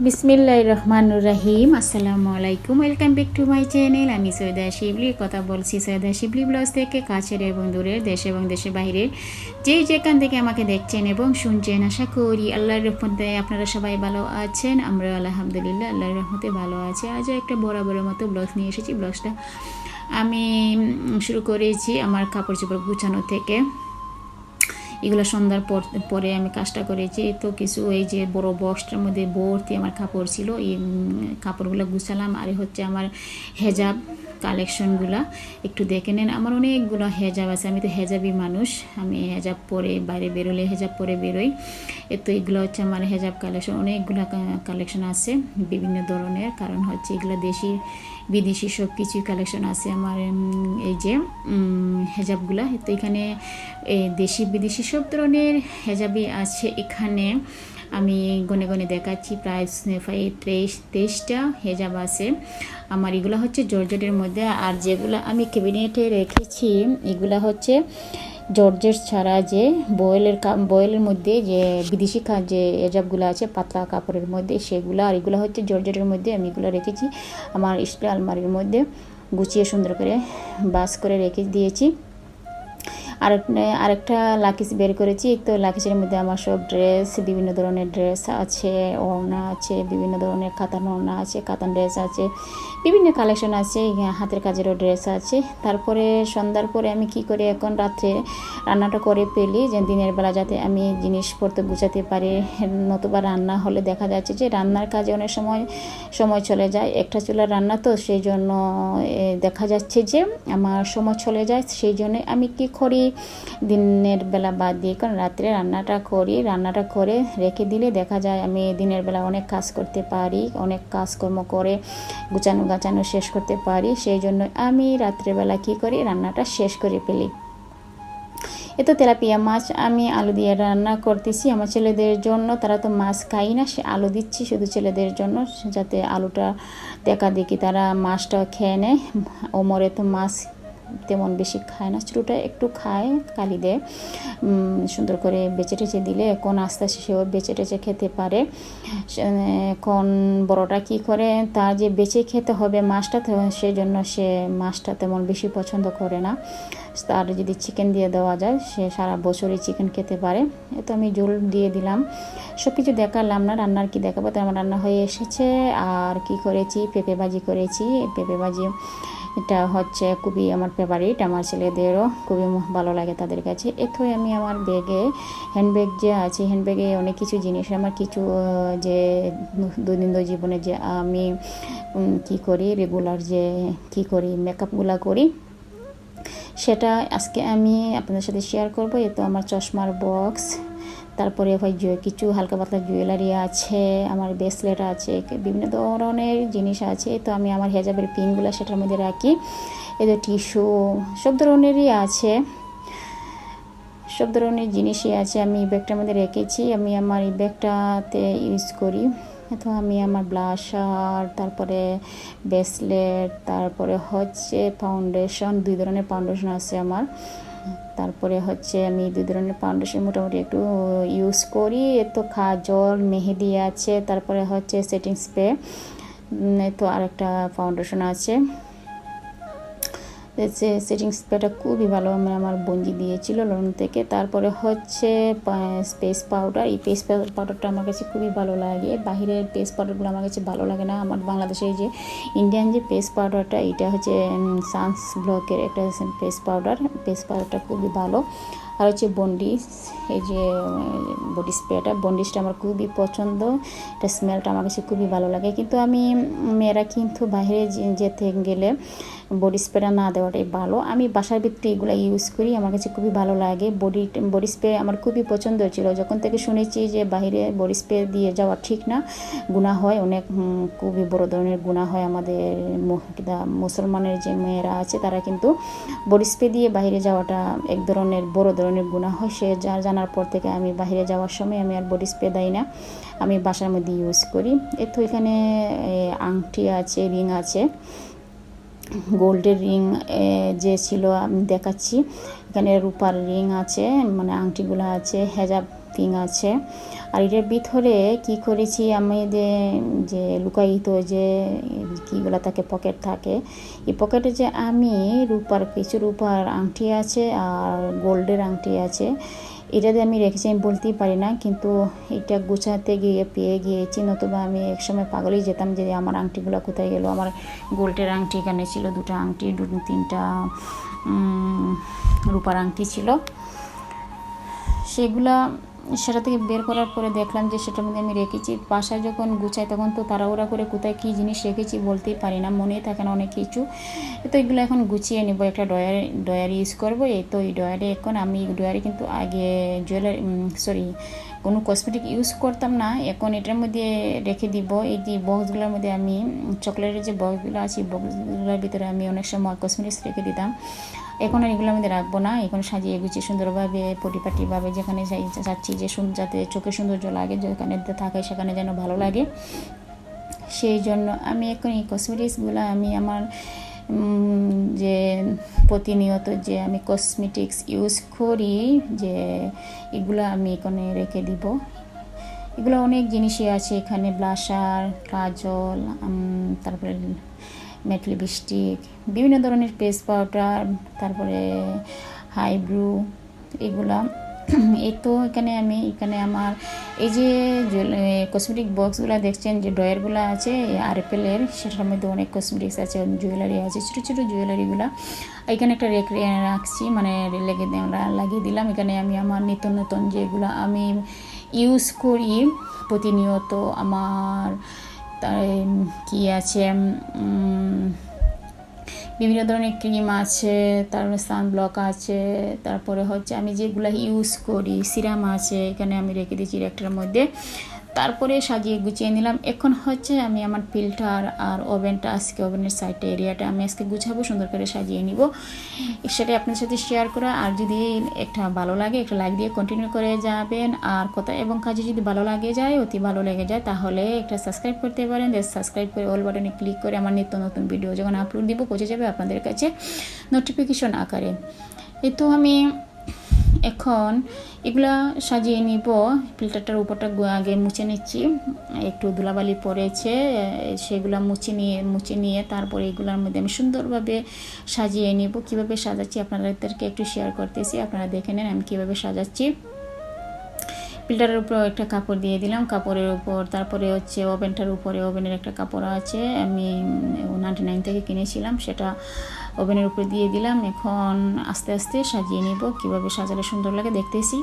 বিসমিল্লাহির রহমানির রহিম। আসসালামু আলাইকুম, welcome back to my channel. আমি সৈয়দা শিবলি কথা বলছি সৈয়দা শিবলি ব্লগস থেকে। কাছের এবং দূরের, দেশ এবং দেশের বাইরের যেখান থেকে আমাকে দেখছেন এবং শুনছেন, আশা করি আল্লাহর রহমতে আপনারা সবাই ভালো আছেন। আমরা আলহামদুলিল্লাহ আল্লাহর রহমতে ভালো আছি। আজও একটা বরাবরের মতো ব্লগ নিয়ে এসেছি। ব্লগসটা আমি শুরু করেছি আমার কাপড় চোপড় গুছানো থেকে। এগুলো সন্ধ্যার পরে আমি কাজটা করেছি। তো কিছু এই যে বড় বক্সটার মধ্যে ভর্তি আমার কাপড় ছিল, এই কাপড়গুলো গুছালাম। আর হচ্ছে আমার হেজাব কালেকশনগুলো একটু দেখে নেন। আমার অনেকগুলো হেজাব আছে, আমি তো হেজাবি মানুষ। আমি হেজাব পরে বাইরে বেরোলে হেজাব পরে বেরোই। তো এগুলো হচ্ছে আমার হেজাব কালেকশন। অনেকগুলো কালেকশন আছে বিভিন্ন ধরনের, কারণ হচ্ছে এগুলো দেশি বিদেশি সব কিছুই কালেকশন আছে আমার এই যে হেজাবগুলা। তো এখানে দেশি বিদেশি সব ধরনের হেজাবই আছে এখানে। আমি গনে গনে দেখাচ্ছি, প্রায় 23টা হেজাব আছে আমার। এগুলো হচ্ছে জর্জেটের মধ্যে। আর যেগুলো আমি ক্যাবিনেটে রেখেছি এগুলো হচ্ছে জর্জেট ছাড়া যে বয়েলের মধ্যে যে বিদেশি যে হেজাবগুলো আছে পাতলা কাপড়ের মধ্যে সেগুলো। আর এগুলো হচ্ছে জর্জেটের মধ্যে। আমি এগুলো রেখেছি আমার স্প্রে আলমারির মধ্যে, গুছিয়ে সুন্দর করে বাস করে রেখে দিয়েছি। আরেকটা লাকিস বের করেছি। তো লাকিসের মধ্যে আমার সব ড্রেস, বিভিন্ন ধরনের ড্রেস আছে, ওড়না আছে, বিভিন্ন ধরনের কাতান ওড়না আছে, কাতান ড্রেস আছে, বিভিন্ন কালেকশন আছে, হাতের কাজেরও ড্রেস আছে। তারপরে সন্ধ্যার পরে আমি কি করি, এখন রাত্রে রান্নাটা করে ফেলি যে দিনের বেলা যাতে আমি জিনিসপত্র গুছাতে পারি। নতুবা রান্না হলে দেখা যাচ্ছে যে রান্নার কাজে অনেক সময় চলে যায়। একটা চুলার রান্না তো সেই জন্য দেখা যাচ্ছে যে আমার সময় চলে যায়। সেই জন্য আমি কি করি, দিনের বেলা বাদ দিয়ে কারণ রাত্রে রান্নাটা করে রেখে দিলে দেখা যায় আমি দিনের বেলা অনেক কাজ করতে পারি, অনেক কাজকর্ম করে গাছানো শেষ করতে পারি। সেই জন্য আমি রাত্রেবেলা কি করি, রান্নাটা শেষ করে ফেলি। এতো তেলাপিয়া মাছ আমি আলু দিয়ে রান্না করতেছি আমার ছেলেদের জন্য। তারা তো মাছ খাই না, সে আলু দিচ্ছি শুধু ছেলেদের জন্য, যাতে আলুটা দেখি তারা মাছটা খেয়ে নেয়। ওমরে তো মাছ তেমন বেশি খায় না, ছোটোটা একটু খায়, কালি দেয়। সুন্দর করে বেচে টেচে দিলে এখন আস্তে আস্তে সেও বেচে টেচে খেতে পারে। এখন বড়টা কি করে, তার যে বেচে খেতে হবে মাছটা, সেই জন্য সে মাছটা তেমন বেশি পছন্দ করে না। তার যদি চিকেন দিয়ে দেওয়া যায় সে সারা বছরই চিকেন খেতে পারে। তো আমি ঝোল দিয়ে দিলাম। সব কিছু দেখালাম না, রান্নার কি দেখাবো। তো আমার রান্না হয়ে এসেছে। আর কি করেছি, পেঁপে ভাজি করেছি। পেঁপে ভাজি এটা হচ্ছে খুবই আমার ফেভারিট, আমার ছেলেদেরও খুবই ভালো লাগে তাদের কাছে। এতই আমি আমার হ্যান্ডব্যাগ যে আছে, হ্যান্ডব্যাগে অনেক কিছু জিনিস আমার কিছু যে দৈনন্দিন জীবনে যে আমি কি করি, রেগুলার যে কি করি, মেকআপগুলো করি, সেটা আজকে আমি আপনাদের সাথে শেয়ার করব। এ তো আমার চশমার বক্স, তারপরে কিছু হালকা পাতলা জুয়েলারি আছে, আমার ব্রেসলেট আছে, বিভিন্ন ধরনের জিনিস আছে। তো আমি আমার হেজাবের পিনগুলো সেটার মধ্যে রাখি। এদের টিস্যু সব ধরনেরই আছে, সব ধরনের জিনিসই আছে। আমি এই ব্যাগটার মধ্যে রেখেছি, আমি আমার এই ব্যাগটাতে ইউজ করি। তো আমি আমার ব্লাশার, তারপরে ব্রেসলেট, তারপরে হচ্ছে ফাউন্ডেশন, 2 ধরনের ফাউন্ডেশন আছে আমার। তারপরে হচ্ছে আমি 2 ধরনের ফাউন্ডেশন মোটামুটি একটু ইউজ করি। তো কাজল, মেহেদি আছে, তারপরে হচ্ছে সেটিং স্প্রে। তো আরেকটা ফাউন্ডেশন আছে, সেটিং স্প্রেটা খুবই ভালো, আমার বঞ্জি দিয়েছিল লোন থেকে। তারপরে হচ্ছে পেস্ট পাউডার। এই পেস্ট পাউডারটা আমার কাছে খুবই ভালো লাগে। বাহিরের পেস্ট পাউডারগুলো আমার কাছে ভালো লাগে না। আমার বাংলাদেশের যে ইন্ডিয়ান যে পেস্ট পাউডারটা, এটা হচ্ছে সানস ব্লকের একটা পেস্ট পাউডারটা খুবই ভালো। আর হচ্ছে বন্ডিস, এই যে বডি স্প্রেটা, বন্ডিসটা আমার খুবই পছন্দ। এটা স্মেলটা আমার কাছে খুবই ভালো লাগে। কিন্তু আমি মেয়েরা কিন্তু বাইরে যেতে গেলে বডি স্প্রেটা না দেওয়াটাই ভালো। আমি বাসার ভিতরে এগুলো ইউজ করি, আমার কাছে খুবই ভালো লাগে। বডি স্প্রে আমার খুবই পছন্দ ছিল, যখন থেকে শুনেছি যে বাইরে বডি স্প্রে দিয়ে যাওয়া ঠিক না, গুনাহ হয় অনেক, খুবই বড় ধরনের গুনাহ হয়। আমাদের মুসলমানের যে মেয়েরা আছে তারা কিন্তু বডি স্প্রে দিয়ে বাইরে যাওয়াটা এক ধরনের বড় ধরনের গুনাহ হয়। সে জানার পর থেকে আমি বাইরে যাওয়ার সময় আমি আর বডি স্প্রে দেই না, আমি বাসার মধ্যে ইউজ করি। তো এখানে আংটি আছে, রিং আছে, গোল্ডের রিং যে ছিল আমি দেখাচ্ছি। এখানে রূপার রিং আছে, মানে আংটিগুলো আছে। হেজাব থিং আছে। আর এটার ভিতরে কি করেছি আমি, যে লুকায়িত যে কীগুলো থাকে, পকেট থাকে, এই পকেটে যে আমি কিছু রূপার আংটি আছে আর গোল্ডের আংটি আছে, এটাতে আমি রেখেছি, আমি বলতেই পারি না, কিন্তু এটা গুছাতে গিয়ে পেয়ে গিয়েছি। নতুবা আমি একসময় পাগলেই যেতাম যে আমার আংটিগুলো কোথায় গেল। আমার গোল্ডের আংটি এখানে ছিল, 2টা আংটি, 3টা রূপার আংটি ছিল। সেটা থেকে বের করার পরে দেখলাম যে সেটার মধ্যে আমি রেখেছি। বাসায় যখন গুছাই তখন তো তাড়াহুড়া করে কোথায় কী জিনিস রেখেছি বলতেই পারি না, মনেই থাকে না অনেক কিছু। তো এগুলো এখন গুছিয়ে নেবো, একটা ডয়ার ইউজ করবো। তো এই ডয়ারে এখন আমি ডয়ারে কিন্তু আগে কোনো কসমেটিক ইউজ করতাম না, এখন এটার মধ্যে রেখে দিব। এই যে বক্সগুলোর মধ্যে আমি চকলেটের যে বক্সগুলো আছে, বক্সগুলোর ভিতরে আমি অনেক সময় কসমেটিক্স রেখে দিতাম। এখন আর এগুলোর মধ্যে রাখবো না, এখন সাজিয়ে গুছিয়ে সুন্দরভাবে পরিপাটিভাবে যেখানে চাচ্ছি যে যাতে চোখে সৌন্দর্য লাগে, যেখানে থাকে সেখানে যেন ভালো লাগে, সেই জন্য আমি এখন এই কসমেটিক্সগুলো আমি আমার যে প্রতিনিয়ত যে আমি কসমেটিক্স ইউজ করি, যে এগুলো আমি এখানে রেখে দিব। এগুলো অনেক জিনিসই আছে এখানে, ব্লাশার, কাজল, তারপরে ম্যাট লিপস্টিক, বিভিন্ন ধরনের ফেস পাউডার, তারপরে হাইব্রু, এগুলা। এই তো এখানে আমার এই যে কসমেটিক বক্সগুলো দেখছেন, যে ড্রয়ারগুলো আছে আরএফএলের, সেটার মধ্যে অনেক কসমেটিক্স আছে, জুয়েলারি আছে, ছোটো ছোটো জুয়েলারিগুলো এখানে একটা রাখছি, মানে লাগিয়ে দিলাম। এখানে আমি আমার নিত্য নতুন যেগুলো আমি ইউজ করি প্রতিনিয়ত, আমার কি আছে, বিভিন্ন ধরনের ক্রিম আছে, তারপরে সানব্লক আছে, তারপরে হচ্ছে আমি যেগুলো ইউজ করি, সিরাম আছে, এখানে আমি রেখে দিয়েছি একটার মধ্যে। তারপরে সাজিয়ে গুছিয়ে নিলাম। এখন হচ্ছে আমি আমার ফিল্টার আর ওভেনটা, আজকে ওভেনের সাইডটা এরিয়াটা আমি আজকে গুছাবো, সুন্দর করে সাজিয়ে নিব, সেটাই আপনার সাথে শেয়ার করা। আর যদি একটা ভালো লাগে, একটা লাইক দিয়ে কন্টিনিউ করে যাবেন। আর কথা এবং কাজে যদি ভালো লেগে যায় তাহলে একটা সাবস্ক্রাইব করতে পারেন। সাবস্ক্রাইব করে অল বাটনে ক্লিক করে আমার নিত্য নতুন ভিডিও যখন আপলোড দিব পৌঁছে যাবে আপনাদের কাছে নোটিফিকেশন আকারে। এই তো আমি এখন এগুলা সাজিয়ে নিব। ফিল্টারটার উপরটা আগে মুছে নিচ্ছি, একটু ধুলাবালি পড়েছে, সেগুলো মুছে নিয়ে তারপরে এগুলোর মধ্যে আমি সুন্দরভাবে সাজিয়ে নিব। কিভাবে সাজাচ্ছি আপনাদেরকে একটু শেয়ার করতেছি, আপনারা দেখে নেন আমি কিভাবে সাজাচ্ছি। ফিল্টারের উপর একটা কাপড় দিয়ে দিলাম, কাপড়ের উপর তারপরে হচ্ছে ওভেনটার উপরে, ওভেনের একটা কাপড় আছে, আমি 99 থেকে কিনেছিলাম, সেটা ওভেনের উপরে দিয়ে দিলাম। এখন আস্তে আস্তে সাজিয়ে নিব, কিভাবে সাজালে সুন্দর লাগে দেখতেছি।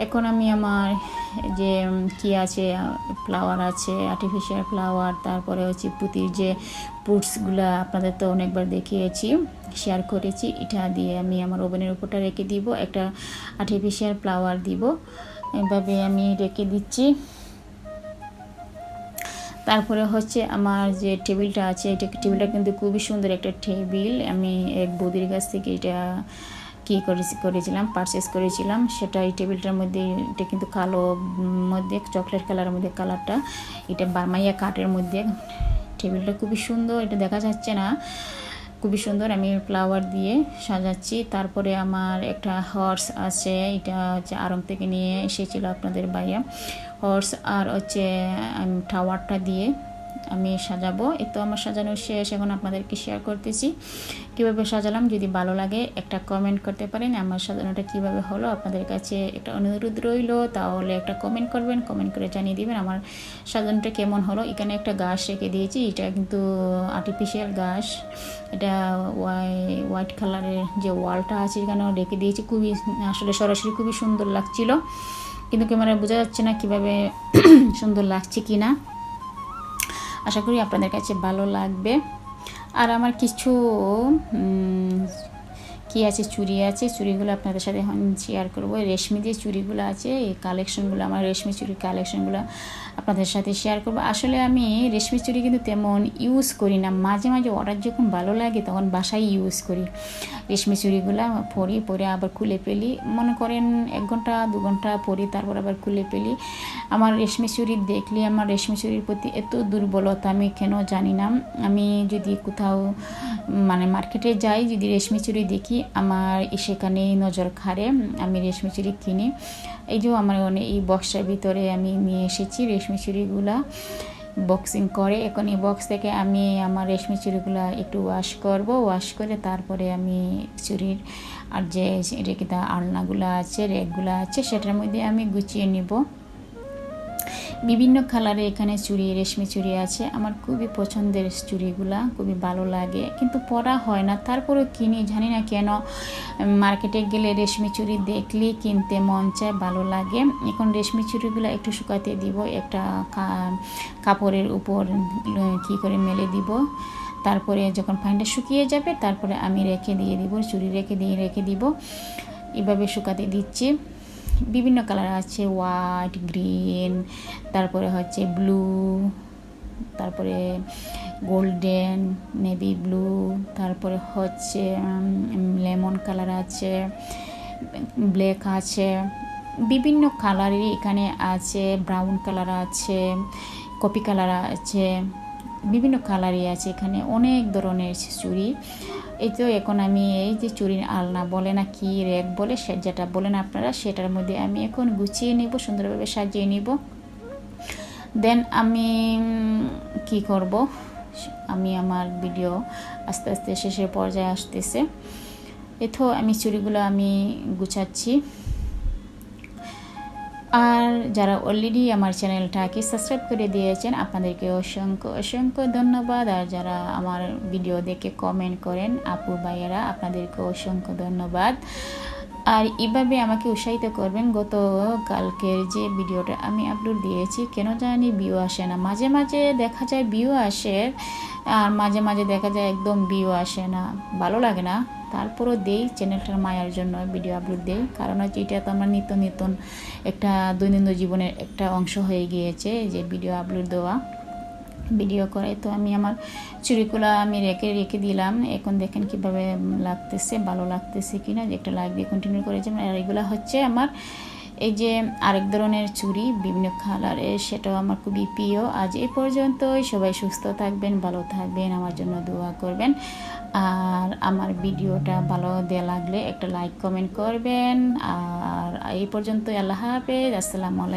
এখন আমি আমার যে কি আছে, ফ্লাওয়ার আছে, আর্টিফিশিয়াল ফ্লাওয়ার, তারপরে হচ্ছে পুঁতির যে পুটসগুলো আপনাদের তো অনেকবার দেখিয়েছি, শেয়ার করেছি, এটা দিয়ে আমি আমার ওভেনের উপরটা রেখে দিব, একটা আর্টিফিশিয়াল ফ্লাওয়ার দিব, এভাবে আমি রেখে দিচ্ছি। তারপরে হচ্ছে আমার যে টেবিলটা আছে, টেবিলটা কিন্তু খুবই সুন্দর একটা টেবিল, আমি এক বৌদির কাছ থেকে এটা করেছিলাম, পারচেস করেছিলাম। সেটা এই টেবিলটার মধ্যে, এটা কিন্তু কালো মধ্যে চকলেট কালারের মধ্যে কালারটা, এটা বার্মাইয়া কাঠের মধ্যে, টেবিলটা খুবই সুন্দর, এটা দেখা যাচ্ছে না, খুবই সুন্দর। আমি ফ্লাওয়ার দিয়ে সাজাচ্ছি। তারপরে আমার একটা হর্স আছে, এটা হচ্ছে আড়ং থেকে নিয়ে এসেছিল আপনাদের ভাইয়া, হর্স আর হচ্ছে টাওয়ারটা দিয়ে আমি সাজাবো। এই তো আমার সাজানো শেষ, এখন আপনাদেরকে শেয়ার করতেছি কীভাবে সাজালাম। যদি ভালো লাগে একটা কমেন্ট করতে পারেন আমার সাজানোটা কীভাবে হলো। আপনাদের কাছে একটা অনুরোধ রইল, তাহলে একটা কমেন্ট করবেন, কমেন্ট করে জানিয়ে দিবেন আমার সাজানোটা কেমন হলো। এখানে একটা গাছ রেখে দিয়েছি, এটা কিন্তু আর্টিফিশিয়াল গাছ, এটা হোয়াইট কালারের যে ওয়ালটা আছে এখানেও রেখে দিয়েছি, খুবই আসলে সরাসরি খুবই সুন্দর লাগছিল, কিন্তু ক্যামেরায় বোঝা যাচ্ছে না কীভাবে সুন্দর লাগছে কি না। আশা করি আপনাদের কাছে ভালো লাগবে। আর আমার কিছু কি আছে, চুড়ি আছে, চুড়িগুলো আপনাদের সাথে এখন শেয়ার করবো। রেশমি যে চুড়িগুলো আছে, এই কালেকশনগুলো, আমার রেশমি চুড়ির কালেকশনগুলো আপনাদের সাথে শেয়ার করবো। আসলে আমি রেশমি চুড়ি কিন্তু তেমন ইউজ করি না, মাঝে মাঝে অর্ডার যখন ভালো লাগে তখন বাসায় ইউজ করি। রেশমি চুড়িগুলো পরে আবার খুলে ফেলি, মনে করেন 1 ঘন্টা 2 ঘন্টা পরি, তারপর আবার খুলে ফেলি। আমার রেশমি চুড়ি দেখলে আমার রেশমি চুড়ির প্রতি এত দুর্বলতা, আমি কেন জানি না। আমি যদি কোথাও মানে মার্কেটে যাই, যদি রেশমি চুড়ি দেখি আমার সেখানেই নজর খাড়ে, আমি রেশমি চুড়ি কিনি। এই যে আমার এই বক্সের ভিতরে আমি নিয়ে এসেছি রেশমি চুড়িগুলা বক্সিং করে। এখন এই বক্স থেকে আমি আমার রেশমি চুড়িগুলো একটু ওয়াশ করব, ওয়াশ করে তারপরে আমি চুড়ির আর যে রেখে দেওয়া আলনাগুলো আছে, রেকগুলো আছে, সেটার মধ্যে আমি গুছিয়ে নিব। বিভিন্ন কালারে এখানে চুড়ি, রেশমি চুড়ি আছে। আমার খুবই পছন্দের চুড়িগুলা, খুবই ভালো লাগে, কিন্তু পরা হয় না, তারপরেও কিনি, জানি না কেন। মার্কেটে গেলে রেশমি চুড়ি দেখলেই কিনতে মন চায়, ভালো লাগে। এখন রেশমি চুড়িগুলো একটু শুকাতে দিব, একটা কাপড়ের উপর কী করে মেলে দিব। তারপরে যখন পানিটা শুকিয়ে যাবে তারপরে আমি রেখে দিয়ে দিব, চুড়ি রেখে দিব। এভাবে শুকাতে দিচ্ছি। বিভিন্ন কালার আছে, হোয়াইট, গ্রিন, তারপরে হচ্ছে ব্লু, তারপরে গোল্ডেন, নেভি ব্লু, তারপরে হচ্ছে লেমন কালার আছে, ব্ল্যাক আছে, বিভিন্ন কালারেরই এখানে আছে, ব্রাউন কালার আছে, কপি কালার আছে, বিভিন্ন কালারই আছে এখানে, অনেক ধরনের চুড়ি। এই তো এখন আমি এই যে চুড়ির আলনা বলে না কি রেক বলে, যেটা বলেন আপনারা, সেটার মধ্যে আমি এখন গুছিয়ে নিব, সুন্দরভাবে সাজিয়ে নিব। দেন আমি কি করব, আমি আমার ভিডিও আস্তে আস্তে শেষের পর্যায়ে আসতেছে। এতো আমি চুড়িগুলো আমি গুছাচ্ছি। আর যারা অলরেডি আমার চ্যানেলটাকে সাবস্ক্রাইব করে দিয়েছেন আপনাদেরকে অসংখ্য অসংখ্য ধন্যবাদ। আর যারা আমার ভিডিও দেখে কমেন্ট করেন আপু ভাইয়েরা, আপনাদেরকে অসংখ্য ধন্যবাদ। আর এভাবে আমাকে উৎসাহিত করবেন। গতকালকের যে ভিডিওটা আমি আপলোড দিয়েছি, কেন জানি ভিউ আসে না, মাঝে মাঝে দেখা যায় ভিউ আসে, আর মাঝে মাঝে দেখা যায় একদম ভিউ আসে না, ভালো লাগে না। তারপরও দেই, চ্যানেলটার মায়ার জন্য ভিডিও আপলোড দেই, কারণ হচ্ছে এটা তো আমার নিত্য নতুন একটা দৈনন্দিন জীবনের একটা অংশ হয়ে গিয়েছে যে ভিডিও আপলোড দেওয়া, ভিডিও করে। তো আমি আমার চুড়িগুলো আমি রেখে দিলাম। এখন দেখেন কিভাবে লাগতেছে, ভালো লাগতেছে কিনা, যে একটা লাইক দিয়ে কন্টিনিউ করে যাবেন। আর এগুলো হচ্ছে আমার এই যে আরেক ধরনের চুড়ি, বিভিন্ন কালারের, সেটাও আমার খুবই প্রিয়। আজ এই পর্যন্তই, সবাই সুস্থ থাকবেন, ভালো থাকবেন, আমার জন্য দোয়া করবেন। আর আমার ভিডিওটা ভালো দেওয়া লাগলে একটা লাইক কমেন্ট করবেন। আর এই পর্যন্তই, আল্লাহ হাফেজ, আসসালামু আলাইকুম।